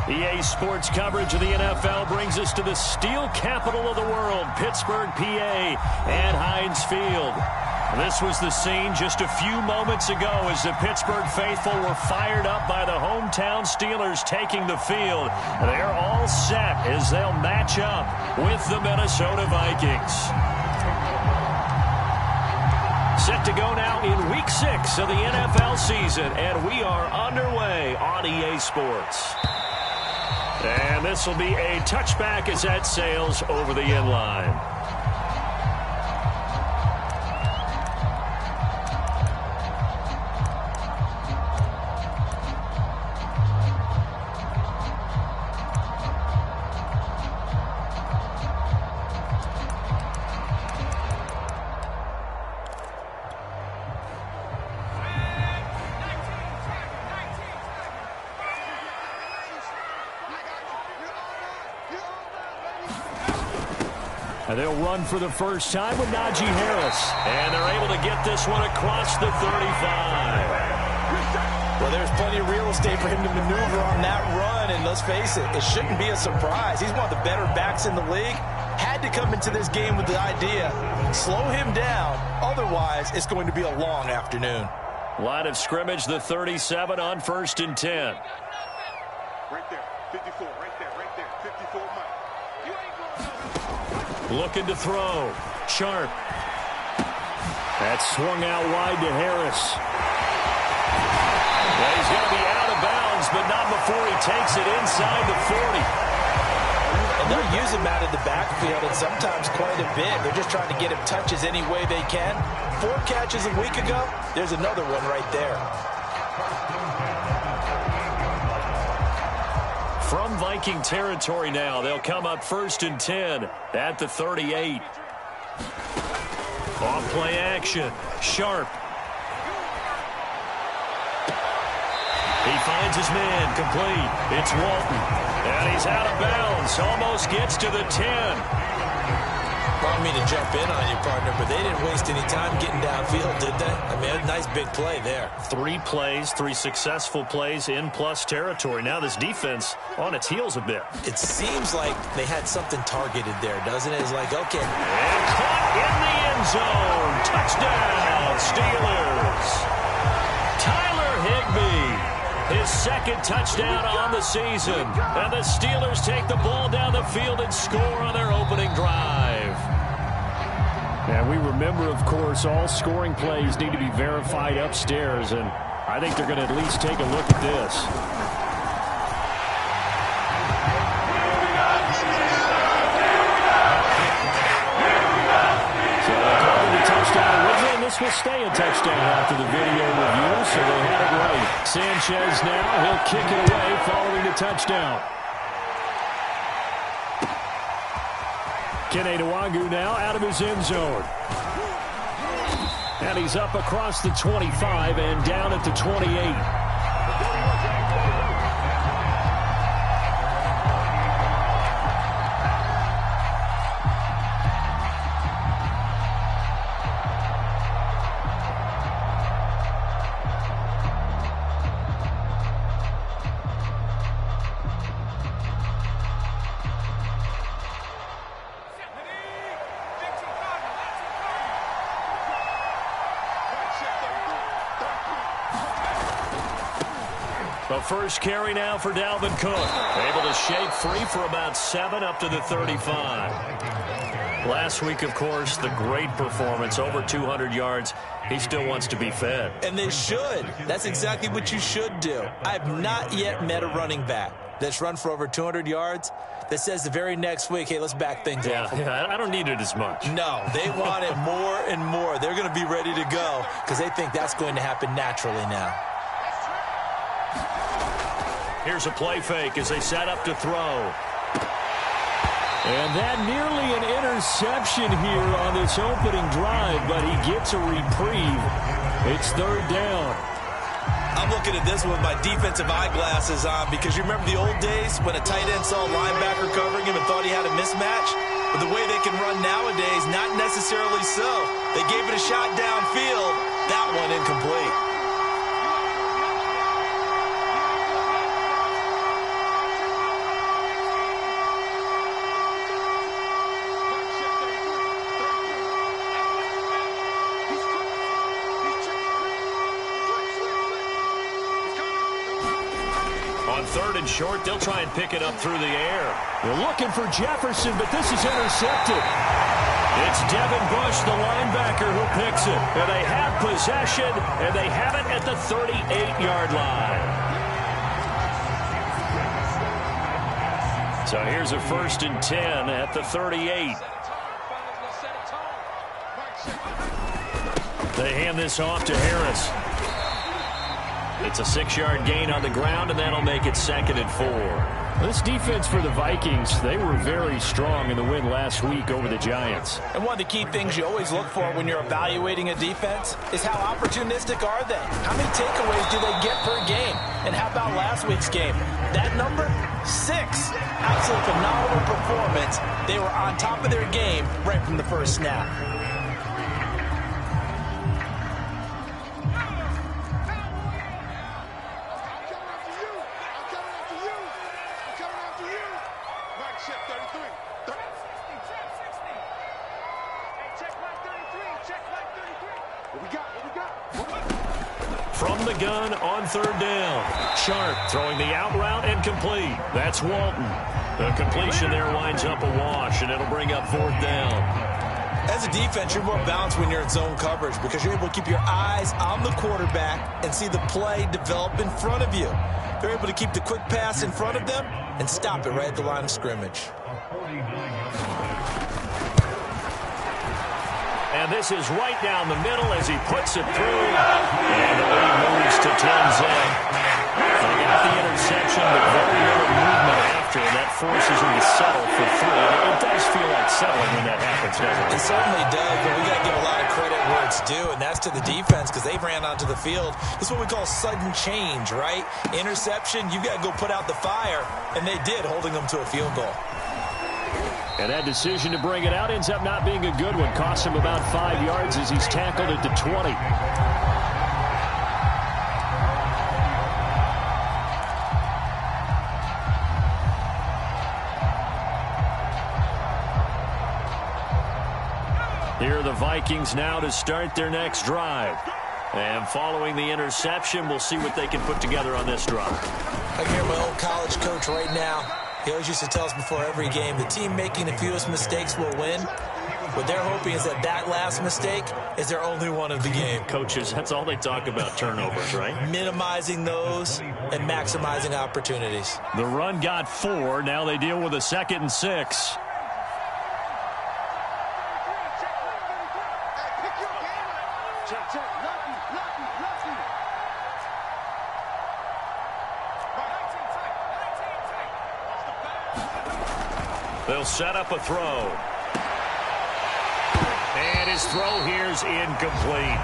EA Sports coverage of the NFL brings us to the steel capital of the world, Pittsburgh, PA, and Heinz Field. This was the scene just a few moments ago as the Pittsburgh faithful were fired up by the hometown Steelers taking the field. They're all set as they'll match up with the Minnesota Vikings. Set to go now in Week 6 of the NFL season, and we are underway on EA Sports. And this will be a touchback as that sails over the end line. They'll run for the first time with Najee Harris. And they're able to get this one across the 35. Well, there's plenty of real estate for him to maneuver on that run. And let's face it, it shouldn't be a surprise. He's one of the better backs in the league. Had to come into this game with the idea, slow him down. Otherwise, it's going to be a long afternoon. Line of scrimmage, the 37 on 1st and 10. Right there, 54, right there, 54, Mike. Looking to throw. Sharp. That's swung out wide to Harris. Well, he's going to be out of bounds, but not before he takes it inside the 40. And they'll use him out of the backfield, and sometimes quite a bit. They're just trying to get him touches any way they can. 4 catches a week ago. There's another one right there. From Viking territory now, they'll come up 1st and 10 at the 38. Off play action. Sharp. He finds his man complete. It's Walton. And he's out of bounds. Almost gets to the 10. I mean to jump in on you, partner, but they didn't waste any time getting downfield, did they? I mean, a nice big play there. 3 plays, 3 successful plays in plus territory. Now this defense on its heels a bit. It seems like they had something targeted there, doesn't it? It's like, okay. And caught in the end zone. Touchdown, Steelers. Tyler Higbee, his 2nd touchdown on the season. And the Steelers take the ball down the field and score on their opening drive. And we remember, of course, all scoring plays need to be verified upstairs, and I think they're going to at least take a look at this. So they called it a touchdown originally, and this will stay a touchdown after the video review, so they had it right. Sanchez now, he'll kick it away following the touchdown. Kene Nwangwu now out of his end zone. And he's up across the 25 and down at the 28. The first carry now for Dalvin Cook. Able to shake free for about 7 up to the 35. Last week, of course, the great performance, over 200 yards. He still wants to be fed. And they should. That's exactly what you should do. I've not yet met a running back that's run for over 200 yards that says the very next week, hey, let's back things up. Yeah, I don't need it as much. No, they want it more and more. They're going to be ready to go because they think that's going to happen naturally now. Here's a play fake as they set up to throw. And that nearly an interception here on this opening drive, but he gets a reprieve. It's 3rd down. I'm looking at this with my defensive eyeglasses on because you remember the old days when a tight end saw a linebacker covering him and thought he had a mismatch? But the way they can run nowadays, not necessarily so. They gave it a shot downfield. That one incomplete. On 3rd and short, they'll try and pick it up through the air. They're looking for Jefferson, but this is intercepted. It's Devin Bush, the linebacker, who picks it. And they have possession, and they have it at the 38-yard line. So here's a 1st and 10 at the 38. They hand this off to Harris. It's a 6-yard gain on the ground, and that'll make it 2nd and 4. This defense for the Vikings, they were very strong in the win last week over the Giants. And one of the key things you always look for when you're evaluating a defense is how opportunistic are they? How many takeaways do they get per game? And how about last week's game? That number, 6. Absolutely phenomenal performance. They were on top of their game right from the first snap. From the gun on 3rd down. Sharp throwing the out route and complete. That's Walton. The completion there winds up a wash, and it'll bring up 4th down. As a defense, you're more balanced when you're in zone coverage because you're able to keep your eyes on the quarterback and see the play develop in front of you. They're able to keep the quick pass in front of them and stop it right at the line of scrimmage. And this is right down the middle as he puts it through. And the lead moves to 10-zip. They got the interception, but very little movement after, and that forces him to settle for 3. It does feel like settling when that happens, doesn't it? It certainly does, but we got to give a lot of credit where it's due, and that's to the defense because they ran onto the field. This is what we call sudden change, right? Interception, you've got to go put out the fire, and they did, holding them to a field goal. And that decision to bring it out ends up not being a good one. Costs him about 5 yards as he's tackled at the 20. Here are the Vikings now to start their next drive. And following the interception, we'll see what they can put together on this drive. I hear my old college coach right now. He always used to tell us before every game, the team making the fewest mistakes will win. What they're hoping is that that last mistake is their only one of the game. Coaches, that's all they talk about, turnovers, right? Minimizing those and maximizing opportunities. The run got 4. Now they deal with a 2nd and 6. They'll set up a throw. And his throw here's incomplete.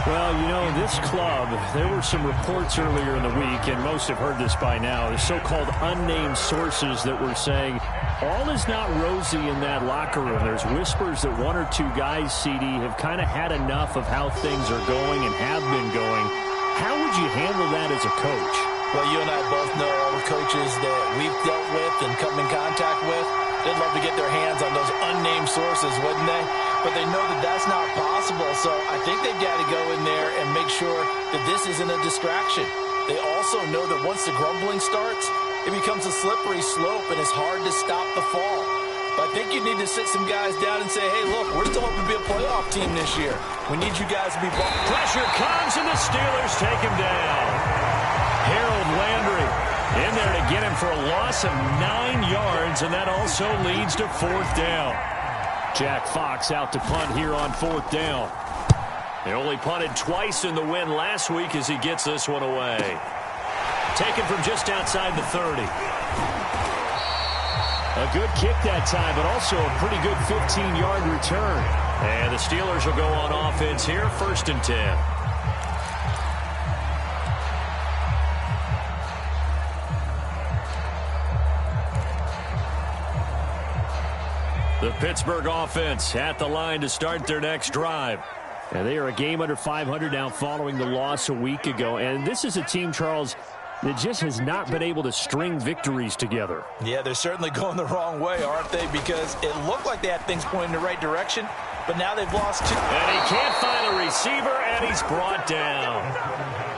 Well, you know, this club, there were some reports earlier in the week, and most have heard this by now, the so-called unnamed sources that were saying all is not rosy in that locker room. There's whispers that 1 or 2 guys, CD, have kind of had enough of how things are going and have been going. How would you handle that as a coach? Well, you and I both know all the coaches that we've dealt with and come in contact with. They'd love to get their hands on those unnamed sources, wouldn't they? But they know that that's not possible, so I think they've got to go in there and make sure that this isn't a distraction. They also know that once the grumbling starts, it becomes a slippery slope and it's hard to stop the fall. But I think you need to sit some guys down and say, hey, look, we're still hoping to be a playoff team this year. We need you guys to be ball. Pressure comes, and the Steelers take him down. Harold Landry in there to get him for a loss of 9 yards, and that also leads to 4th down. Jack Fox out to punt here on 4th down. He only punted twice in the win last week as he gets this one away. Taken from just outside the 30. A good kick that time, but also a pretty good 15-yard return. And the Steelers will go on offense here, 1st and 10. The Pittsburgh offense at the line to start their next drive. And they are a game under 500 now following the loss a week ago. And this is a team, Charles, that just has not been able to string victories together. Yeah, they're certainly going the wrong way, aren't they? Because it looked like they had things pointing in the right direction, but now they've lost 2. And he can't find a receiver, and he's brought down.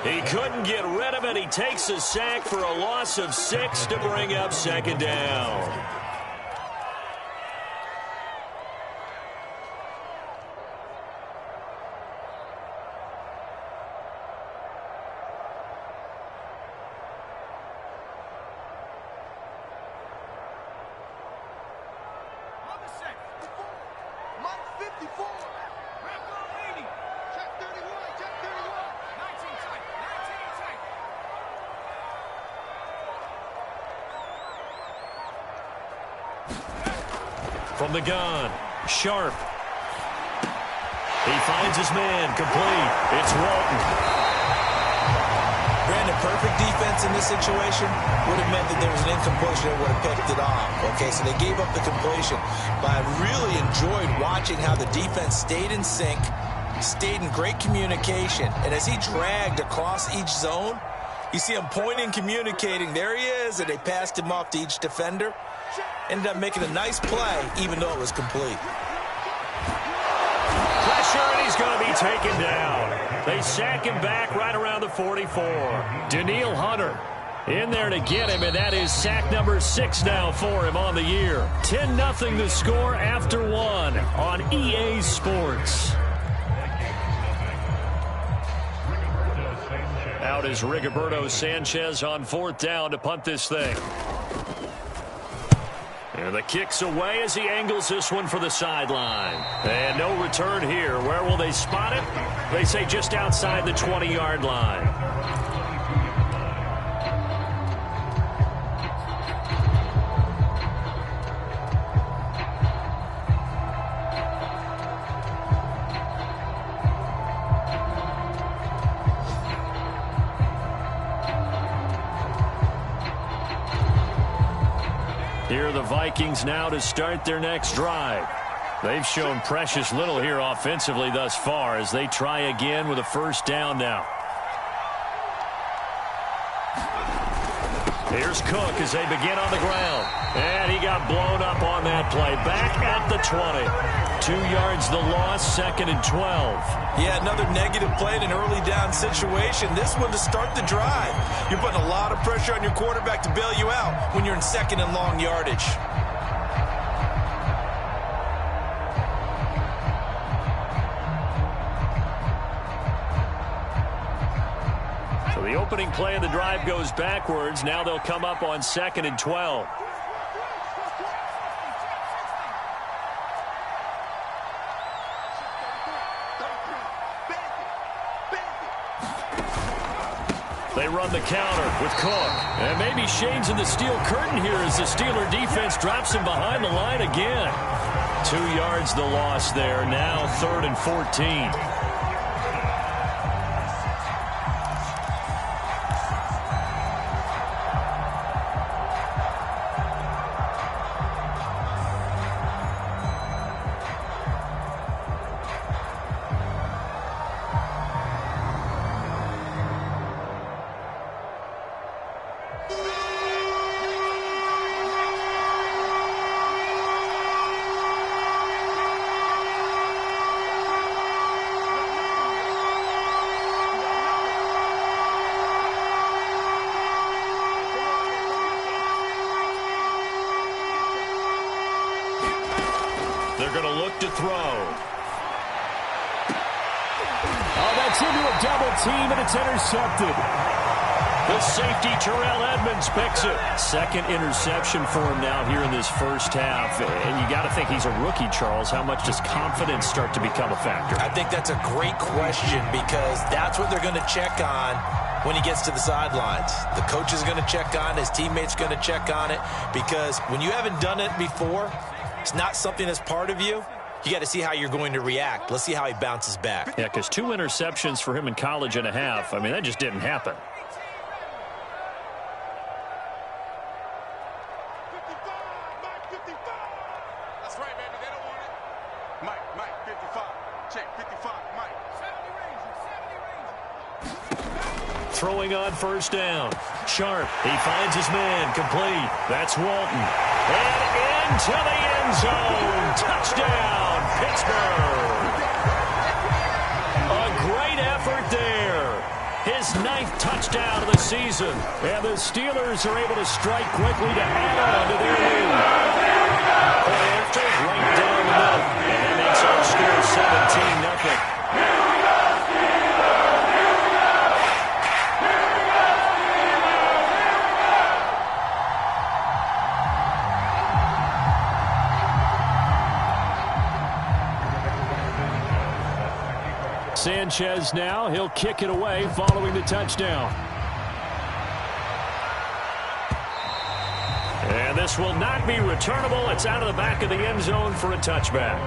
He couldn't get rid of it. He takes a sack for a loss of 6 to bring up second down. From the gun, Sharp. He finds his man, complete. It's Walton. Brandon, perfect defense in this situation would have meant that there was an incompletion that would have picked it off. Okay, so they gave up the completion. But I really enjoyed watching how the defense stayed in sync, stayed in great communication. And as he dragged across each zone, you see him pointing, communicating. There he is, and they passed him off to each defender. Ended up making a nice play, even though it was complete. Pressure, and he's going to be taken down. They sack him back right around the 44. Daniil Hunter in there to get him, and that is sack number 6 now for him on the year. 10-0 the score after 1 on EA Sports. Out is Rigoberto Sanchez on 4th down to punt this thing. And the kick's away as he angles this one for the sideline. And no return here. Where will they spot it? They say just outside the 20-yard line. Here are the Vikings now to start their next drive. They've shown precious little here offensively thus far as they try again with a first down now. Here's Cook as they begin on the ground. And he got blown up on that play. Back at the 20. 2 yards the loss, 2nd and 12. Yeah, another negative play in an early down situation. This one to start the drive. You're putting a lot of pressure on your quarterback to bail you out when you're in 2nd and long yardage. So the opening play of the drive goes backwards. Now they'll come up on 2nd and 12. They run the counter with Cook. And maybe Shane's in the steel curtain here as the Steeler defense drops him behind the line again. 2 yards the loss there. Now 3rd and 14. They're going to look to throw. Oh, that's into a double team, and it's intercepted. The safety, Terrell Edmonds, picks it. 2nd interception for him now here in this first half. And you got to think he's a rookie, Charles. How much does confidence start to become a factor? I think that's a great question because that's what they're going to check on when he gets to the sidelines. The coach is going to check on, his teammates going to check on it, because when you haven't done it before, it's not something that's part of you. You got to see how you're going to react. Let's see how he bounces back. Yeah, because 2 interceptions for him in college and a half. I mean, that just didn't happen. 55, Mike 55. That's right, baby. They don't want it. Mike 55. Check 55, Mike. 70 Rangers. Throwing on first down. Sharp. He finds his man. Complete. That's Walton. And into the end zone. Touchdown, Pittsburgh. A great effort there. his 9th touchdown of the season. And the Steelers are able to strike quickly to add on to their lead. After, right down the middle. And that makes our score 17-0. Sanchez now, he'll kick it away following the touchdown. And this will not be returnable. It's out of the back of the end zone for a touchback.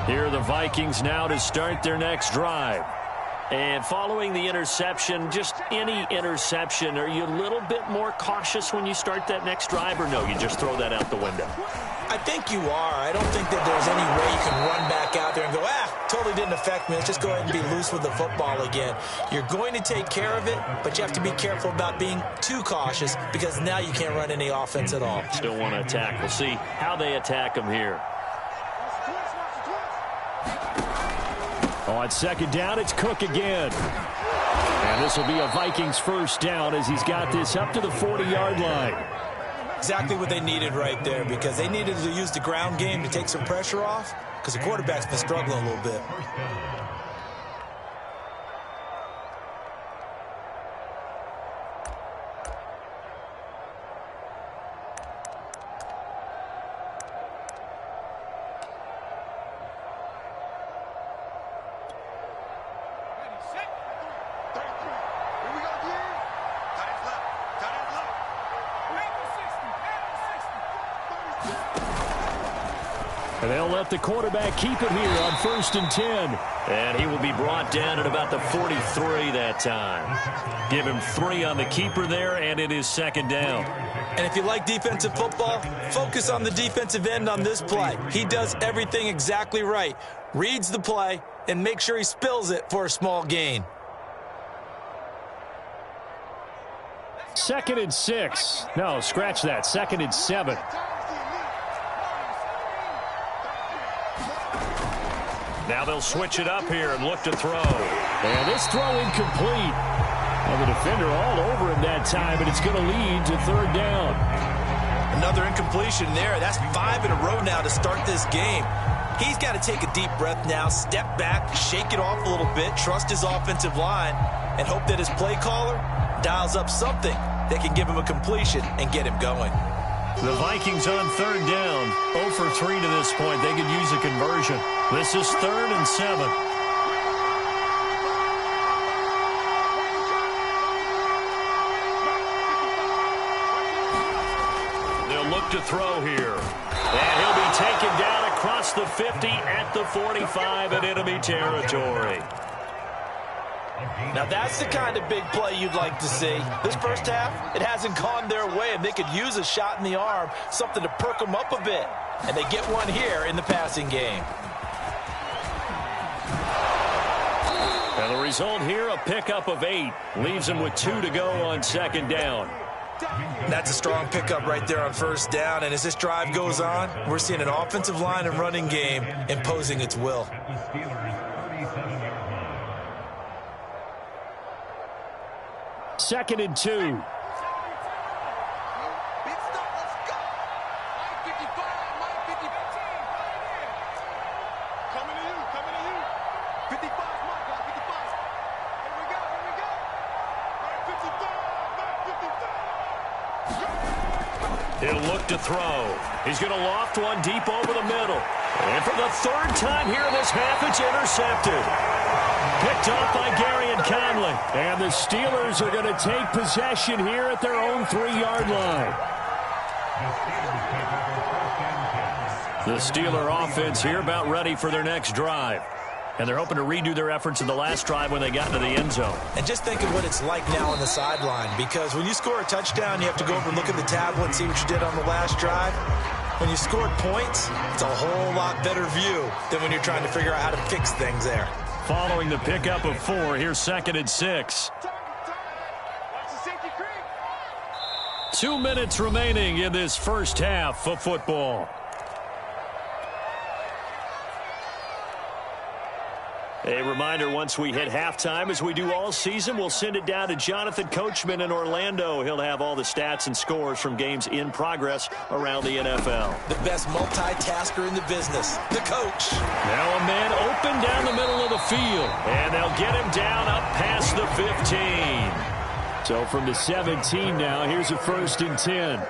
Here are the Vikings now to start their next drive. And following the interception, just any interception, are you a little bit more cautious when you start that next drive, or no, you just throw that out the window? I think you are. I don't think that there's any way you can run back out there and go, totally didn't affect me. Let's just go ahead and be loose with the football again. You're going to take care of it, but you have to be careful about being too cautious because now you can't run any offense at all. Still want to attack. We'll see how they attack them here. On second down, it's Cook again. And this will be a Vikings first down as he's got this up to the 40-yard line. Exactly what they needed right there, because they needed to use the ground game to take some pressure off, because the quarterback's been struggling a little bit. And they'll let the quarterback keep it here on 1st and 10. And he will be brought down at about the 43 that time. Give him 3 on the keeper there, and it is second down. And if you like defensive football, focus on the defensive end on this play. He does everything exactly right. Reads the play and makes sure he spills it for a small gain. 2nd and 6. No, scratch that. 2nd and 7. Now they'll switch it up here and look to throw. And this throw incomplete. And the defender all over him that time, but it's going to lead to 3rd down. Another incompletion there. That's 5 in a row now to start this game. He's got to take a deep breath now, step back, shake it off a little bit, trust his offensive line, and hope that his play caller dials up something that can give him a completion and get him going. The Vikings on 3rd down. 0 for 3 to this point. They could use a conversion. This is 3rd and 7. They'll look to throw here. And he'll be taken down across the 50 at the 45 in enemy territory. Now that's the kind of big play you'd like to see. This first half, it hasn't gone their way, and they could use a shot in the arm, something to perk them up a bit. And they get one here in the passing game. And the result here, a pickup of 8. Leaves them with 2 to go on 2nd down. That's a strong pickup right there on 1st down. And as this drive goes on, we're seeing an offensive line and running game imposing its will. 2nd and 2. He'll look to throw. He's going to loft one deep over the middle. And for the 3rd time here in this half, it's intercepted. Picked off by Gary and Conley. And the Steelers are going to take possession here at their own 3-yard line. The Steeler offense here about ready for their next drive. And they're hoping to redo their efforts in the last drive when they got into the end zone. And just think of what it's like now on the sideline, because when you score a touchdown, you have to go over and look at the tablet and see what you did on the last drive. When you scored points, it's a whole lot better view than when you're trying to figure out how to fix things there. Following the pickup of 4, here's 2nd and 6. 2 minutes remaining in this first half of football. A reminder, once we hit halftime, as we do all season, we'll send it down to Jonathan Coachman in Orlando. He'll have all the stats and scores from games in progress around the NFL. The best multitasker in the business, the coach. Now a man open down the middle of the field, and they'll get him down up past the 15. So from the 17 now, here's a 1st and 10.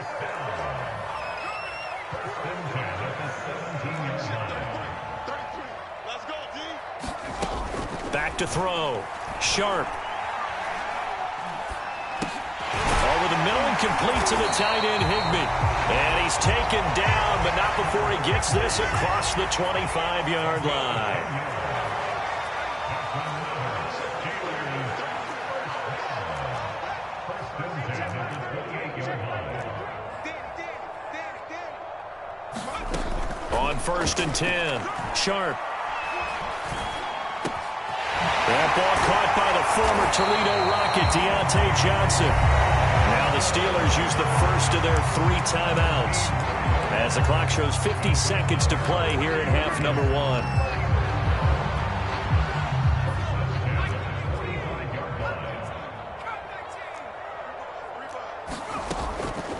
Back to throw. Sharp. Over the middle and complete to the tight end, Higbee. And he's taken down, but not before he gets this across the 25-yard line. On 1st and 10, Sharp. That ball caught by the former Toledo Rocket, Deontay Johnson. Now the Steelers use the first of their 3 timeouts as the clock shows 50 seconds to play here in half number 1.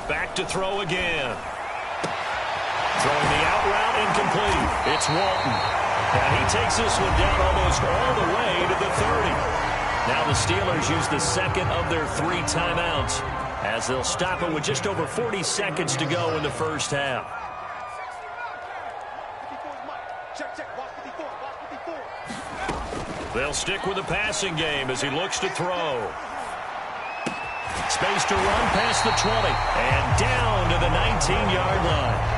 Back to throw again. Throwing the out route, incomplete. It's Walton. And he takes this one down almost all the way to the 30. Now the Steelers use the second of their 3 timeouts as they'll stop it with just over 40 seconds to go in the first half. They'll stick with the passing game as he looks to throw. Space to run past the 20 and down to the 19-yard line.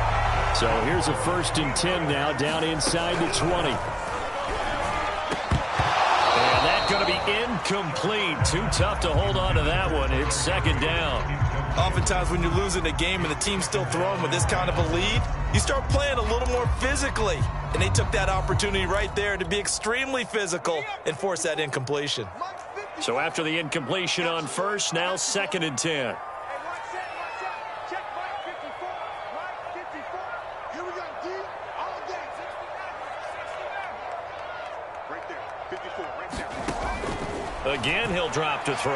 So here's a 1st and 10 now, down inside the 20. And that's going to be incomplete. Too tough to hold on to that one. It's 2nd down. Oftentimes when you're losing a game and the team's still throwing with this kind of a lead, you start playing a little more physically. And they took that opportunity right there to be extremely physical and force that incompletion. So after the incompletion on 1st, now 2nd and 10. Again, he'll drop to throw.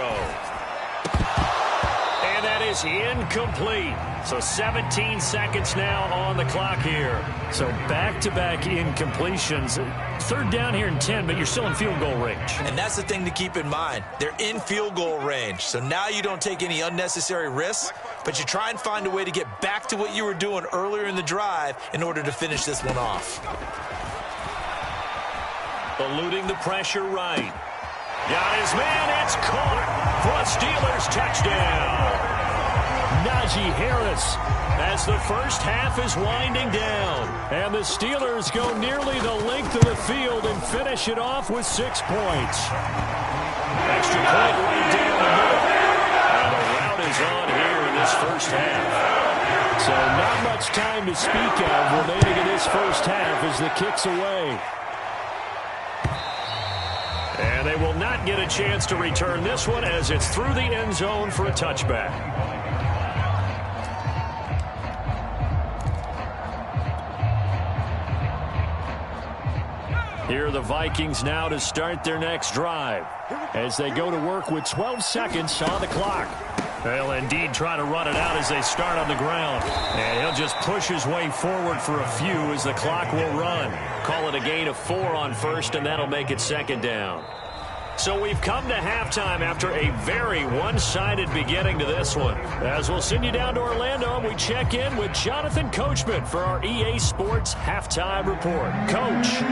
And that is incomplete. So 17 seconds now on the clock here. So back-to-back incompletions. 3rd down here in 10, but you're still in field goal range. And that's the thing to keep in mind. They're in field goal range. So now you don't take any unnecessary risks, but you try and find a way to get back to what you were doing earlier in the drive in order to finish this one off. Eluding the pressure right. Got his man, it's caught for a Steelers touchdown. Najee Harris as the first half is winding down. And the Steelers go nearly the length of the field and finish it off with 6 points. Extra point right down the middle. And the route is on here in this first half. So not much time to speak of remaining in this first half as the kick's away. And they will not get a chance to return this one as it's through the end zone for a touchback. Here are the Vikings now to start their next drive as they go to work with 12 seconds on the clock. They'll indeed try to run it out as they start on the ground. And he'll just push his way forward for a few as the clock will run. Call it a gain of 4 on 1st, and that'll make it 2nd down. So we've come to halftime after a very one-sided beginning to this one. As we'll send you down to Orlando, and we check in with Jonathan Coachman for our EA Sports Halftime Report. Coach.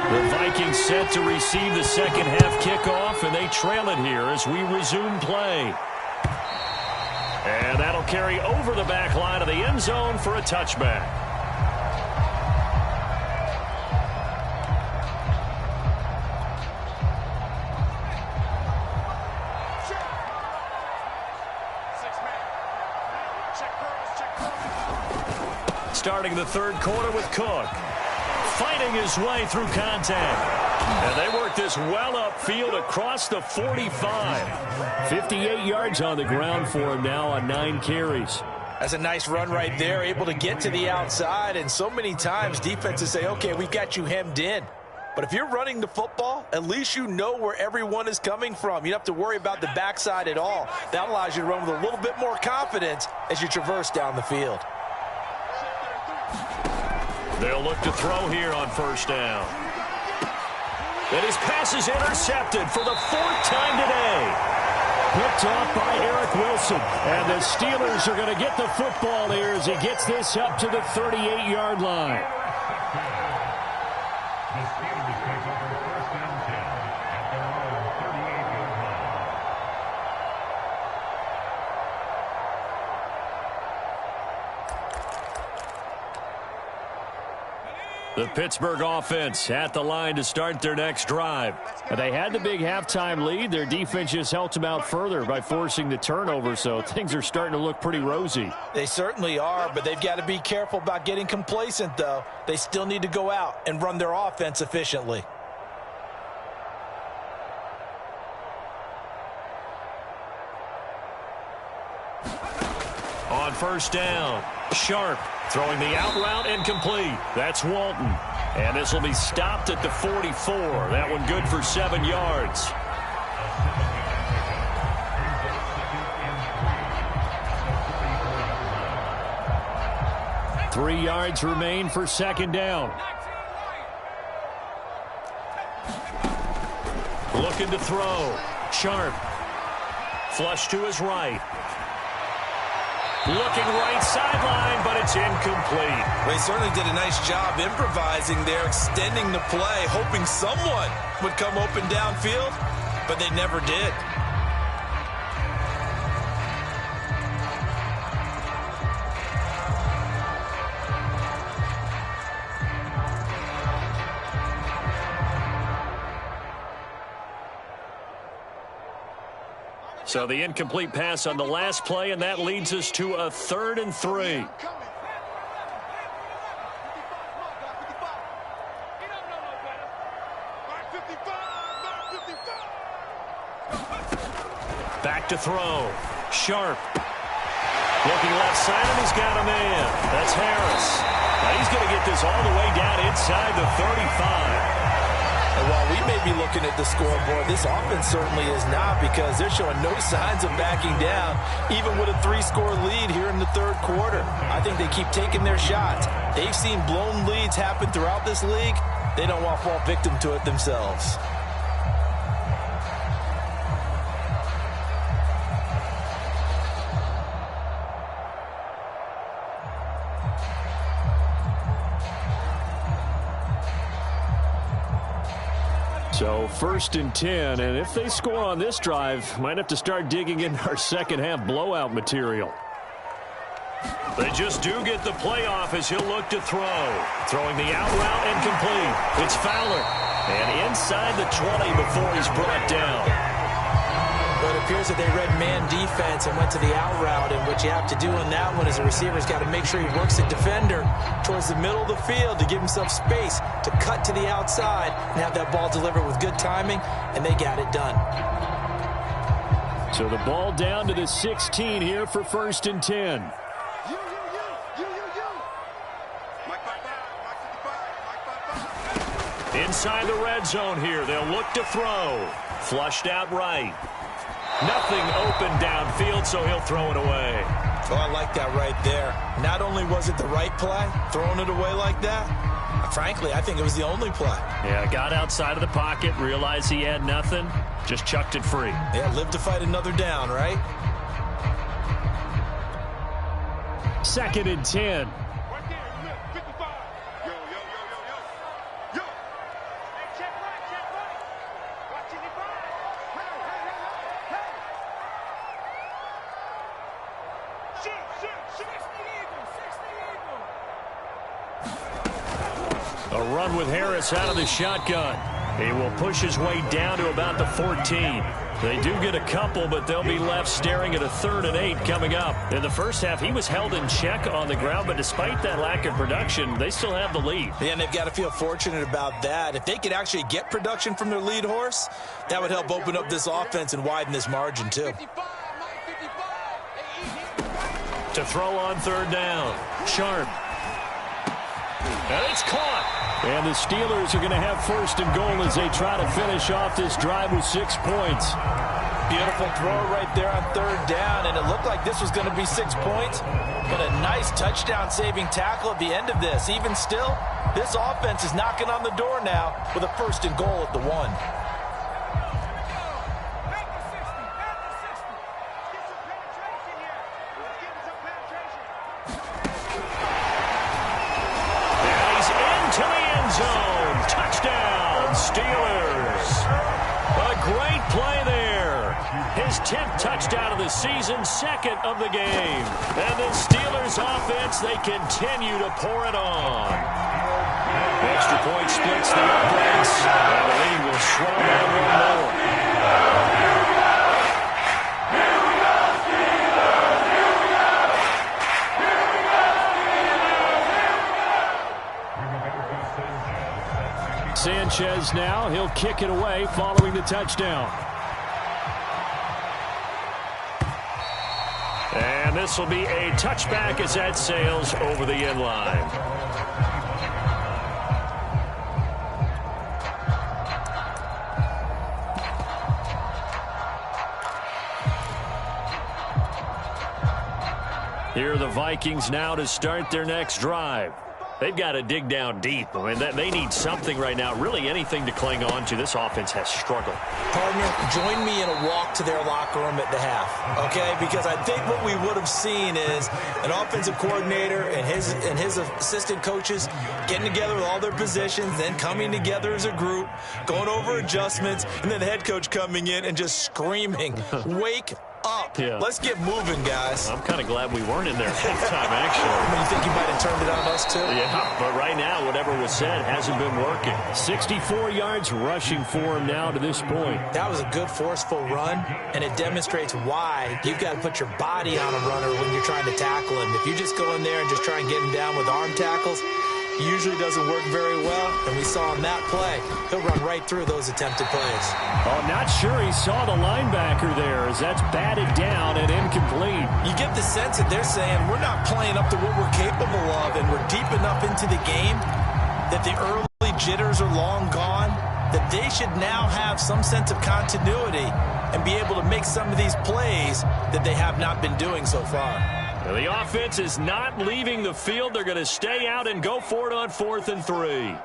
The Vikings set to receive the second half kickoff, and they trail it here as we resume play. And that'll carry over the back line of the end zone for a touchback. Starting the 3rd quarter with Cook. Fighting his way through contact. And they work this well upfield across the 45. 58 yards on the ground for him now on 9 carries. That's a nice run right there, able to get to the outside. And so many times defenses say, okay, we've got you hemmed in. But if you're running the football, at least you know where everyone is coming from. You don't have to worry about the backside at all. That allows you to run with a little bit more confidence as you traverse down the field. They'll look to throw here on first down. And his pass is intercepted for the 4th time today. Picked off by Eric Wilson. And the Steelers are going to get the football here as he gets this up to the 38-yard line. The Steelers take over first and 10 at their own 38-yard line. The Pittsburgh offense at the line to start their next drive. They had the big halftime lead. Their defense just helped them out further by forcing the turnover, so things are starting to look pretty rosy. They certainly are, but they've got to be careful about getting complacent, though. They still need to go out and run their offense efficiently. On first down, Sharp throwing the out route incomplete. That's Walton. And this will be stopped at the 44. That one good for 7 yards. Three yards remain for second down. Looking to throw. Sharp. Flush to his right. Looking right sideline, but it's incomplete. They certainly did a nice job improvising there, extending the play, hoping someone would come open downfield, but they never did. So the incomplete pass on the last play, and that leads us to a 3rd and 3. Back to throw. Sharp. Looking left side, and he's got a man. That's Harris. Now he's going to get this all the way down inside the 35. And while we may be looking at the scoreboard, this offense certainly is not, because they're showing no signs of backing down, even with a 3-score lead here in the 3rd quarter. I think they keep taking their shots. They've seen blown leads happen throughout this league. They don't want to fall victim to it themselves. So 1st and 10, and if they score on this drive, might have to start digging in our second half blowout material. They just do get the playoff as he'll look to throw. Throwing the out route incomplete. It's Fowler. And inside the 20 before he's brought down. But it appears that they read man defense and went to the out route, and what you have to do in that one is the receiver's got to make sure he works the defender towards the middle of the field to give himself space to cut to the outside and have that ball delivered with good timing, and they got it done. So the ball down to the 16 here for 1st and 10. Inside the red zone here, they'll look to throw. Flushed out right. Nothing open downfield, so he'll throw it away. Oh, I like that right there. Not only was it the right play, throwing it away like that, frankly, I think it was the only play. Yeah, got outside of the pocket, realized he had nothing, just chucked it free. Yeah, live to fight another down, right? 2nd and 10. A run with Harris out of the shotgun. He will push his way down to about the 14. They do get a couple, but they'll be left staring at a 3rd and 8 coming up. In the first half, he was held in check on the ground, but despite that lack of production, they still have the lead. Yeah, and they've got to feel fortunate about that. If they could actually get production from their lead horse, that would help open up this offense and widen this margin too. To throw on 3rd down. Sharp. And it's caught. And the Steelers are going to have first and goal as they try to finish off this drive with 6 points. Beautiful throw right there on third down, and it looked like this was going to be 6 points, but a nice touchdown-saving tackle at the end of this. Even still, this offense is knocking on the door now with a first and goal at the 1. Touchdown, Steelers. A great play there. His 10th touchdown of the season, 2nd of the game. And the Steelers offense, they continue to pour it on. Extra point splits the offense, and the lead will shrug on one more. Sanchez now, he'll kick it away following the touchdown. And this will be a touchback as that sails over the end line. Here are the Vikings now to start their next drive. They've got to dig down deep. I mean, they need something right now, really anything to cling on to. This offense has struggled. Partner, join me in a walk to their locker room at the half, okay? Because I think what we would have seen is an offensive coordinator and his assistant coaches getting together with all their positions, then coming together as a group, going over adjustments, and then the head coach coming in and just screaming, wake up. Yeah. Let's get moving, guys. I'm kind of glad we weren't in there at halftime, actually. You think you might have turned it on us, too? Yeah, but right now, whatever was said hasn't been working. 64 yards rushing for him now to this point. That was a good, forceful run, and it demonstrates why you've got to put your body on a runner when you're trying to tackle him. If you just go in there and just try and get him down with arm tackles, usually doesn't work very well, and we saw in that play, he'll run right through those attempted plays. Oh, not sure he saw the linebacker there as that's batted down and incomplete. You get the sense that they're saying we're not playing up to what we're capable of, and we're deep enough into the game that the early jitters are long gone, that they should now have some sense of continuity and be able to make some of these plays that they have not been doing so far. The offense is not leaving the field. They're going to stay out and go for it on 4th and 3. Pick it up,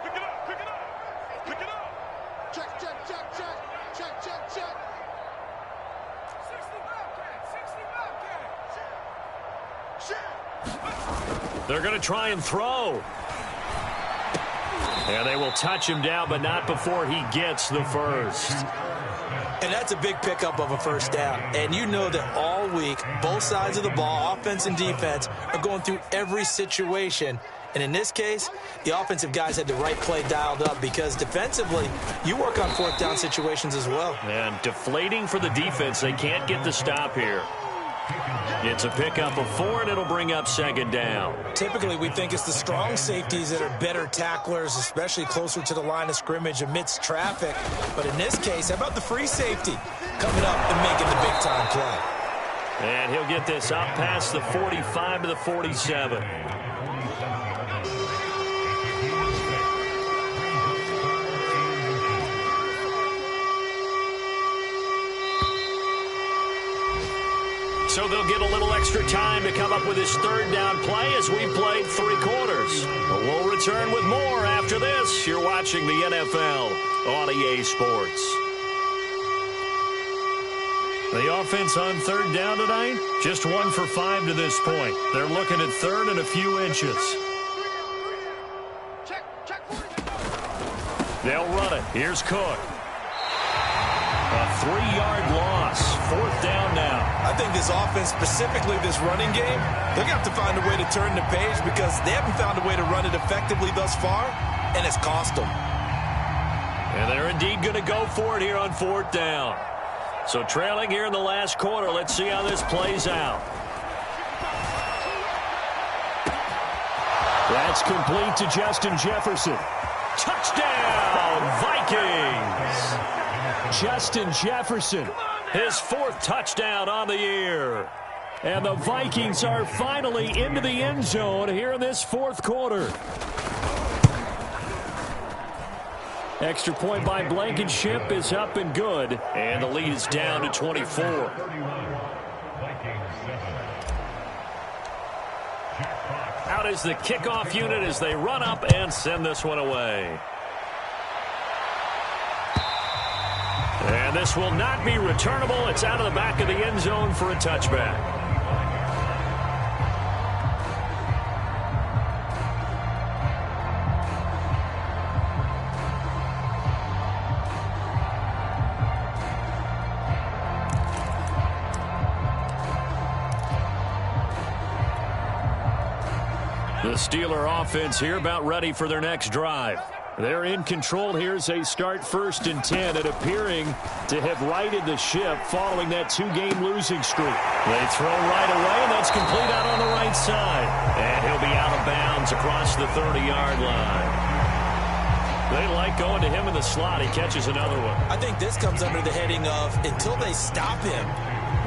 pick it up, pick it up. Check, check, check, check, check, check, check. 60 Bobcat. They're going to try and throw. And they will touch him down, but not before he gets the first. And that's a big pickup of a first down. And you know that all week, both sides of the ball, offense and defense, are going through every situation. And in this case, the offensive guys had the right play dialed up because defensively, you work on 4th down situations as well. And deflating for the defense. They can't get the stop here. It's a pickup of 4, and it'll bring up 2nd down. Typically, we think it's the strong safeties that are better tacklers, especially closer to the line of scrimmage amidst traffic. But in this case, how about the free safety coming up and making the big-time play? And he'll get this up past the 45 to the 47. So they'll get a little extra time to come up with his 3rd down play as we played 3 quarters. But we'll return with more after this. You're watching the NFL on EA Sports. The offense on 3rd down tonight, just 1 for 5 to this point. They're looking at 3rd and a few inches. They'll run it. Here's Cook. A 3-yard loss. 4th down now. I think this offense, specifically this running game, they're going to have to find a way to turn the page because they haven't found a way to run it effectively thus far, and it's cost them. And they're indeed going to go for it here on 4th down. So trailing here in the last quarter, let's see how this plays out. That's complete to Justin Jefferson. Touchdown, Vikings! Justin Jefferson. His 4th touchdown on the year. And the Vikings are finally into the end zone here in this fourth quarter. Extra point by Blankenship is up and good. And the lead is down to 24. Out is the kickoff unit as they run up and send this one away. And this will not be returnable. It's out of the back of the end zone for a touchback. The Steeler offense here about ready for their next drive. They're in control here as they start 1st and 10 and appearing to have righted the ship following that 2-game losing streak. They throw right away, and that's complete out on the right side. And he'll be out of bounds across the 30-yard line. They like going to him in the slot. He catches another one. I think this comes under the heading of until they stop him,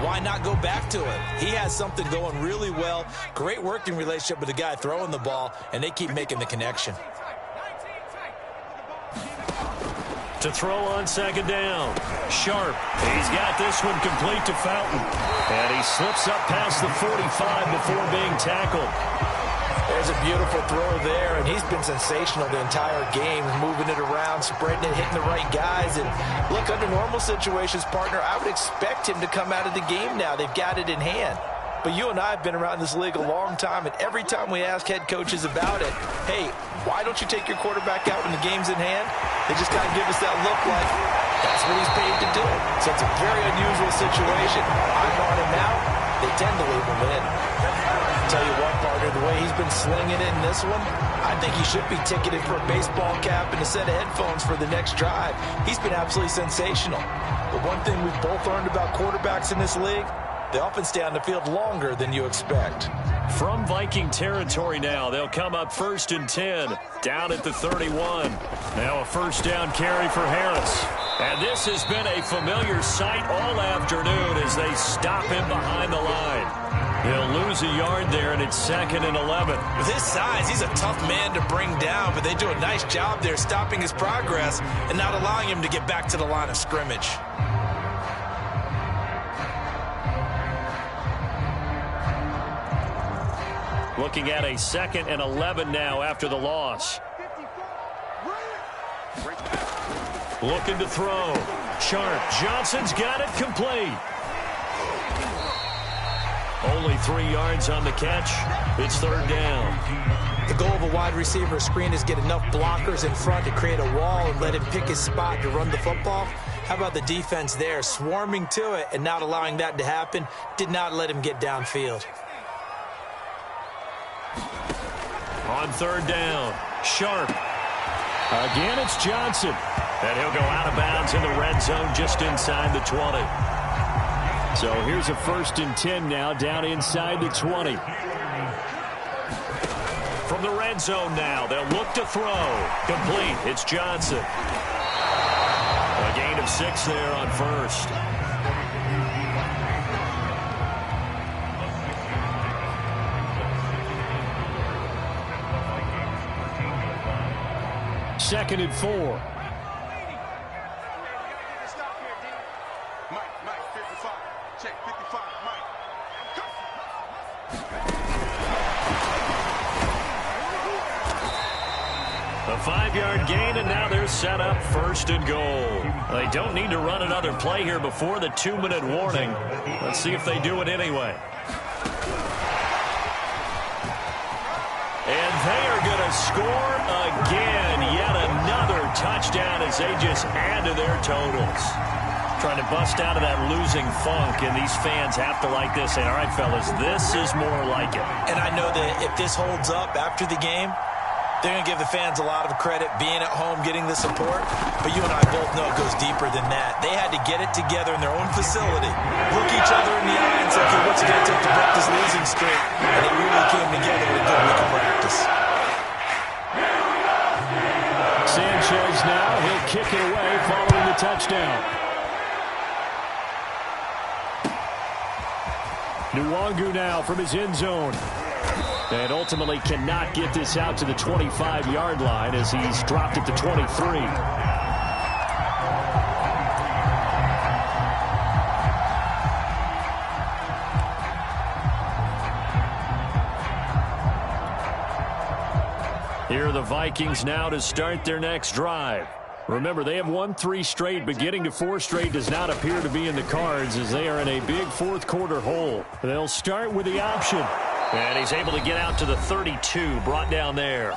why not go back to it? He has something going really well. Great working relationship with the guy throwing the ball, and they keep making the connection. To throw on 2nd down. Sharp. He's got this one complete to Fountain. And he slips up past the 45 before being tackled. There's a beautiful throw there, and he's been sensational the entire game, moving it around, spreading it, hitting the right guys. And look, under normal situations, partner, I would expect him to come out of the game now. They've got it in hand. But you and I have been around this league a long time, and every time we ask head coaches about it, hey, why don't you take your quarterback out when the game's in hand? They just kind of give us that look like that's what he's paid to do. So it's a very unusual situation. I'm on him now. They tend to leave him in. Tell you what, partner, the way he's been slinging it in this one, I think he should be ticketed for a baseball cap and a set of headphones for the next drive. He's been absolutely sensational. But one thing we've both learned about quarterbacks in this league, they often stay on the field longer than you expect. From Viking territory now, they'll come up 1st and 10, down at the 31. Now a 1st down carry for Harris. And this has been a familiar sight all afternoon as they stop him behind the line. He'll lose a yard there, and it's 2nd and 11. With his size, he's a tough man to bring down, but they do a nice job there stopping his progress and not allowing him to get back to the line of scrimmage. Looking at a 2nd and 11 now after the loss. Looking to throw. Sharp. Johnson's got it complete. Only 3 yards on the catch. It's 3rd down. The goal of a wide receiver screen is get enough blockers in front to create a wall and let him pick his spot to run the football. How about the defense there, swarming to it and not allowing that to happen? Did not let him get downfield. On 3rd down, Sharp. Again, it's Johnson. And he'll go out of bounds in the red zone just inside the 20. So here's a 1st and 10 now, down inside the 20. From the red zone now, they'll look to throw. Complete. It's Johnson. A gain of 6 there on 1st. Second and 4. Mike, 55. Check, 55, Mike. A 5-yard gain, and now they're set up 1st and goal. They don't need to run another play here before the 2-minute warning. Let's see if they do it anyway. And they are going to score again. Yet another touchdown as they just add to their totals. Trying to bust out of that losing funk, and these fans have to like this. Say, all right, fellas, this is more like it. And I know that if this holds up after the game, they're going to give the fans a lot of credit being at home, getting the support. But you and I both know it goes deeper than that. They had to get it together in their own facility, look each other in the eye and say, okay, what's it going to take to break this losing streak? And it really came together with a good week of practice. Sanchez now, he'll kick it away following the touchdown. Nwangu now from his end zone. And ultimately cannot get this out to the 25-yard line as he's dropped at the 23. Here are the Vikings now to start their next drive. Remember, they have won 3 straight, but getting to 4 straight does not appear to be in the cards as they are in a big fourth-quarter hole. They'll start with the option. And he's able to get out to the 32, brought down there.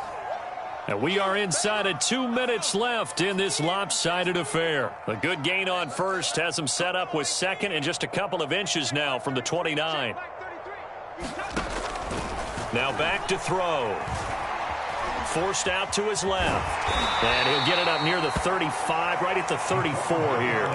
And we are inside of 2 minutes left in this lopsided affair. A good gain on first has him set up with second and just a couple of inches now from the 29. Now back to throw. Forced out to his left. And he'll get it up near the 35, right at the 34 here.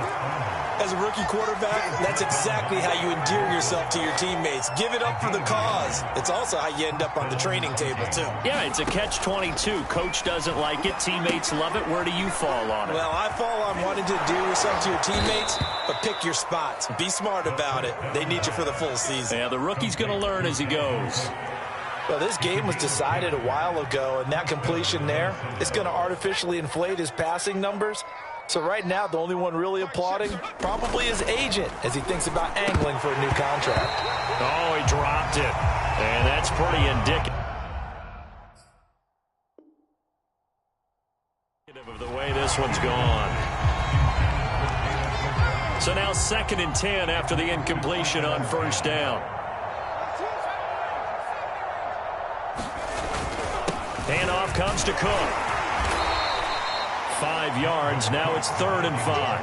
As a rookie quarterback, that's exactly how you endear yourself to your teammates. Give it up for the cause. It's also how you end up on the training table, too. Yeah, it's a catch-22. Coach doesn't like it. Teammates love it. Where do you fall on it? Well, I fall on wanting to endear yourself to your teammates, but pick your spots. Be smart about it. They need you for the full season. Yeah, the rookie's going to learn as he goes. Well, this game was decided a while ago, and that completion there is going to artificially inflate his passing numbers. So right now, the only one really applauding probably his agent as he thinks about angling for a new contract. Oh, he dropped it. And that's pretty indicative of the way this one's gone. So now 2nd and 10 after the incompletion on first down. Handoff comes to Cook. 5 yards. Now it's 3rd and 5.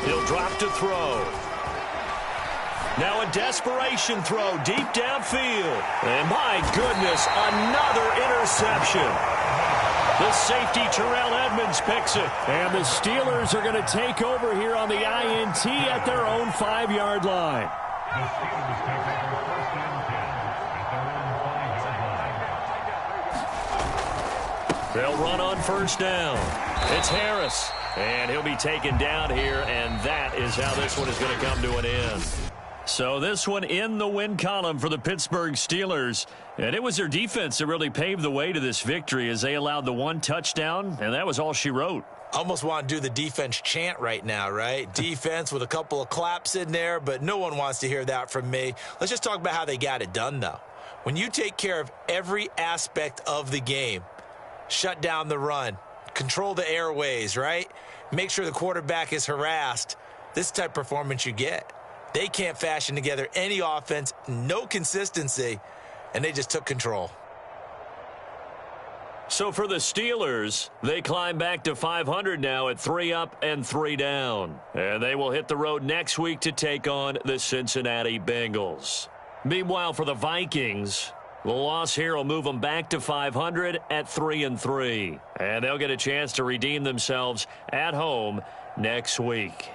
He'll drop to throw. Now a desperation throw deep downfield. And my goodness, another interception. The safety, Terrell Edmonds, picks it. And the Steelers are going to take over here on the INT at their own 5-yard line. The Steelers take over 1st and 10 at their own 5-yard line. They'll run on first down. It's Harris. And he'll be taken down here, and that is how this one is going to come to an end. So this one in the win column for the Pittsburgh Steelers. And it was their defense that really paved the way to this victory as they allowed the 1 touchdown, and that was all she wrote. Almost want to do the defense chant right now, right? Defense with a couple of claps in there, but no one wants to hear that from me. Let's just talk about how they got it done, though. When you take care of every aspect of the game, shut down the run, control the airways, right? Make sure the quarterback is harassed. This type of performance you get. They can't fashion together any offense, no consistency, and they just took control. So for the Steelers, they climb back to 500 now at 3 up and 3 down. And they will hit the road next week to take on the Cincinnati Bengals. Meanwhile, for the Vikings, the loss here will move them back to 500 at 3-3. And they'll get a chance to redeem themselves at home next week.